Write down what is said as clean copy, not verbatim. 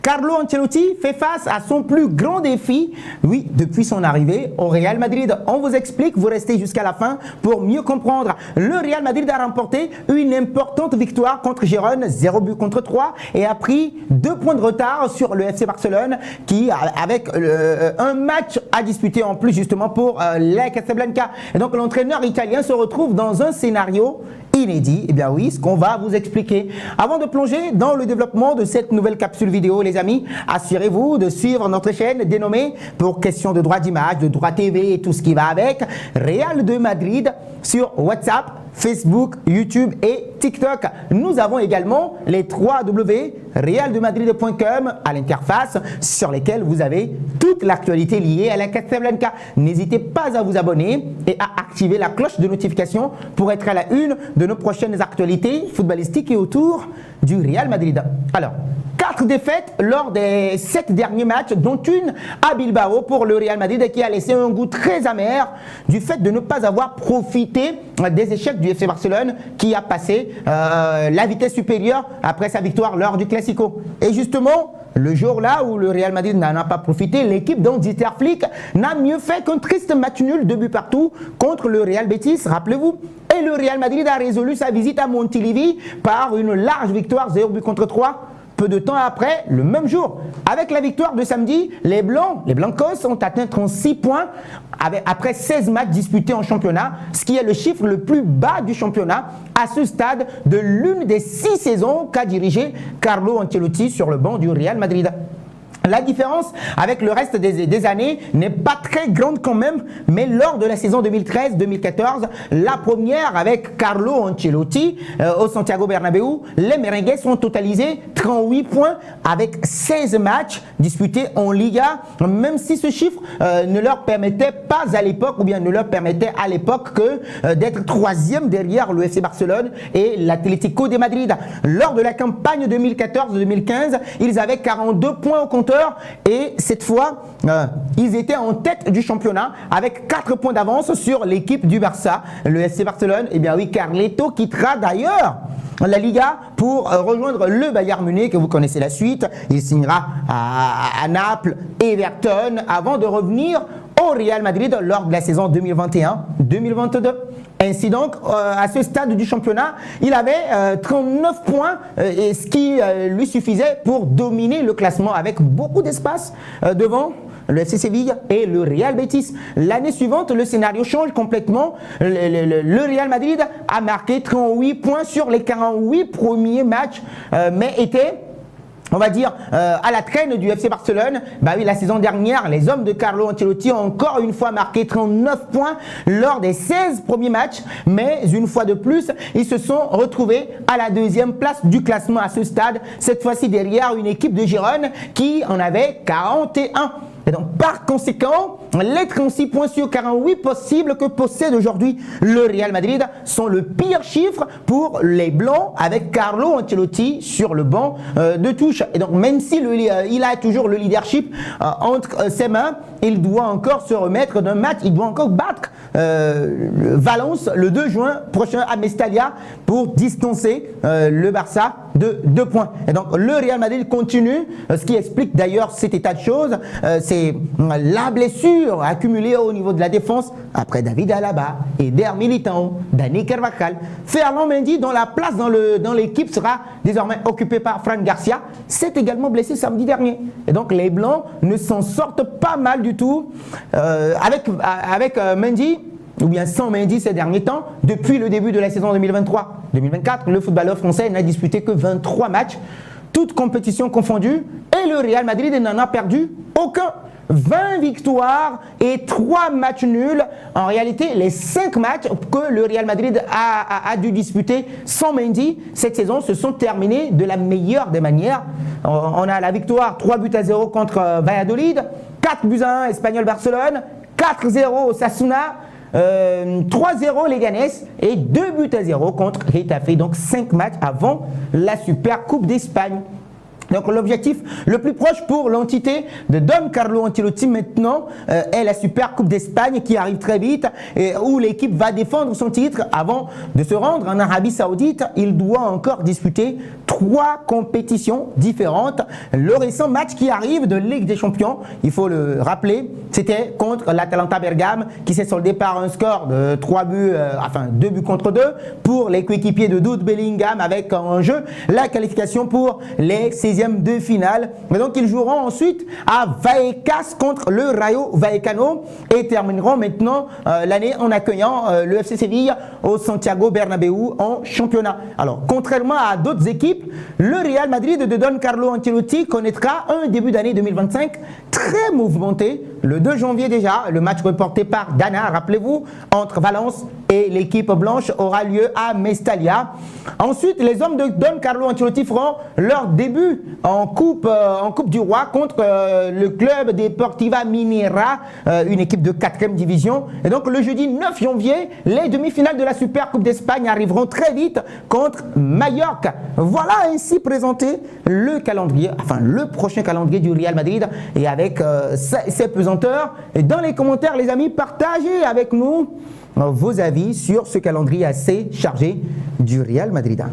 Carlo Ancelotti fait face à son plus grand défi, oui, depuis son arrivée au Real Madrid. On vous explique, vous restez jusqu'à la fin pour mieux comprendre. Le Real Madrid a remporté une importante victoire contre Gérone, 0 but contre 3, et a pris 2 points de retard sur le FC Barcelone qui, avec un match à disputer en plus justement pour la Casablanca. Et donc l'entraîneur italien se retrouve dans un scénario inédit. Eh bien oui, ce qu'on va vous expliquer. Avant de plonger dans le développement de cette nouvelle capsule vidéo, les amis, assurez-vous de suivre notre chaîne dénommée, pour question de droit d'image, de droit TV et tout ce qui va avec, Real de Madrid sur WhatsApp, Facebook, YouTube et TikTok. Nous avons également les 3 W realdemadrid.com à l'interface sur lesquels vous avez toute l'actualité liée à la Casablanca. N'hésitez pas à vous abonner et à activer la cloche de notification pour être à la une de nos prochaines actualités footballistiques et autour du Real Madrid. Alors, 4 défaites lors des 7 derniers matchs, dont une à Bilbao pour le Real Madrid qui a laissé un goût très amer du fait de ne pas avoir profité des échecs du FC Barcelone qui a passé la vitesse supérieure après sa victoire lors du Classico. Et justement, le jour-là où le Real Madrid n'en a pas profité, l'équipe d'Hansi Flick n'a mieux fait qu'un triste match nul, 2 buts partout contre le Real Betis, rappelez-vous. Et le Real Madrid a résolu sa visite à Montilivi par une large victoire, 0 but contre 3. Peu de temps après, le même jour, avec la victoire de samedi, les Blancos ont atteint 36 points après 16 matchs disputés en championnat, ce qui est le chiffre le plus bas du championnat à ce stade de l'une des 6 saisons qu'a dirigé Carlo Ancelotti sur le banc du Real Madrid. La différence avec le reste des années n'est pas très grande quand même, mais lors de la saison 2013-2014, la première avec Carlo Ancelotti au Santiago Bernabéu, les Merengues ont totalisé 38 points avec 16 matchs disputés en Liga, même si ce chiffre ne leur permettait pas à l'époque, ou bien ne leur permettait à l'époque que d'être 3e derrière le FC Barcelone et l'Atlético de Madrid. Lors de la campagne 2014-2015, ils avaient 42 points au compteur. Et cette fois, ils étaient en tête du championnat avec 4 points d'avance sur l'équipe du Barça. Le FC Barcelone, eh bien oui, Carleto quittera d'ailleurs la Liga pour rejoindre le Bayern Munich, que vous connaissez la suite. Il signera à Naples, Everton, avant de revenir au Real Madrid lors de la saison 2021-2022. Ainsi donc, à ce stade du championnat, il avait 39 points, ce qui lui suffisait pour dominer le classement avec beaucoup d'espace devant le FC Séville et le Real Betis. L'année suivante, le scénario change complètement. Le Real Madrid a marqué 38 points sur les 48 premiers matchs, mais était, on va dire, à la traîne du FC Barcelone. Bah oui, la saison dernière, les hommes de Carlo Ancelotti ont encore une fois marqué 39 points lors des 16 premiers matchs, mais une fois de plus, ils se sont retrouvés à la 2e place du classement à ce stade, cette fois-ci derrière une équipe de Gérone qui en avait 41. Et donc, par conséquent, les 36 points sur 48 possibles que possède aujourd'hui le Real Madrid sont le pire chiffre pour les Blancs avec Carlo Ancelotti sur le banc de touche. Et donc, même si il a toujours le leadership entre ses mains, il doit encore se remettre d'un match, il doit encore battre Valence le 2 juin prochain à Mestalla pour distancer le Barça de 2 points. Et donc, le Real Madrid continue, ce qui explique d'ailleurs cet état de choses. C'est la blessure accumulée au niveau de la défense après David Alaba, Eder Militão, Dani Carvajal. Ferland Mendy, dont la place dans l'équipe sera désormais occupée par Fran Garcia, s'est également blessé samedi dernier. Et donc les Blancs ne s'en sortent pas mal du tout avec Mendy, ou bien sans Mendy ces derniers temps. Depuis le début de la saison 2023-2024, le footballeur français n'a disputé que 23 matchs, toutes compétitions confondues, et le Real Madrid n'en a perdu aucun. 20 victoires et 3 matchs nuls. En réalité, les 5 matchs que le Real Madrid a dû disputer sans Mendy cette saison se sont terminés de la meilleure des manières. On a la victoire 3 buts à 0 contre Valladolid, 4 buts à 1 Espagnol Barcelone, 4-0 Osasuna, 3-0 Leganés et 2 buts à 0 contre Getafe. Donc 5 matchs avant la Super Coupe d'Espagne. Donc l'objectif le plus proche pour l'entité de Don Carlo Ancelotti maintenant est la Super Coupe d'Espagne qui arrive très vite et où l'équipe va défendre son titre avant de se rendre en Arabie Saoudite. Il doit encore disputer 3 compétitions différentes. Le récent match qui arrive de Ligue des Champions, il faut le rappeler, c'était contre l'Atalanta Bergame qui s'est soldé par un score de 2 buts contre 2 pour les coéquipiers de Jude Bellingham avec en jeu la qualification pour les 16e de finale. Et donc ils joueront ensuite à Vallecas contre le Rayo Vallecano et termineront maintenant l'année en accueillant le FC Séville au Santiago Bernabéu en championnat. Alors contrairement à d'autres équipes, le Real Madrid de Don Carlo Ancelotti connaîtra un début d'année 2025 très mouvementé. Le 2 janvier déjà, le match reporté par Dana, rappelez-vous, entre Valence et l'équipe blanche aura lieu à Mestalla. Ensuite, les hommes de Don Carlo Ancelotti feront leur début en Coupe du Roi contre le club des Deportiva Minera, une équipe de 4e division. Et donc le jeudi 9 janvier, les demi-finales de la Super Coupe d'Espagne arriveront très vite contre Mallorca. Voilà ainsi présenté le calendrier, enfin le prochain calendrier du Real Madrid et avec ses pesanteurs. Et dans les commentaires, les amis, partagez avec nous vos avis sur ce calendrier assez chargé du Real Madrid.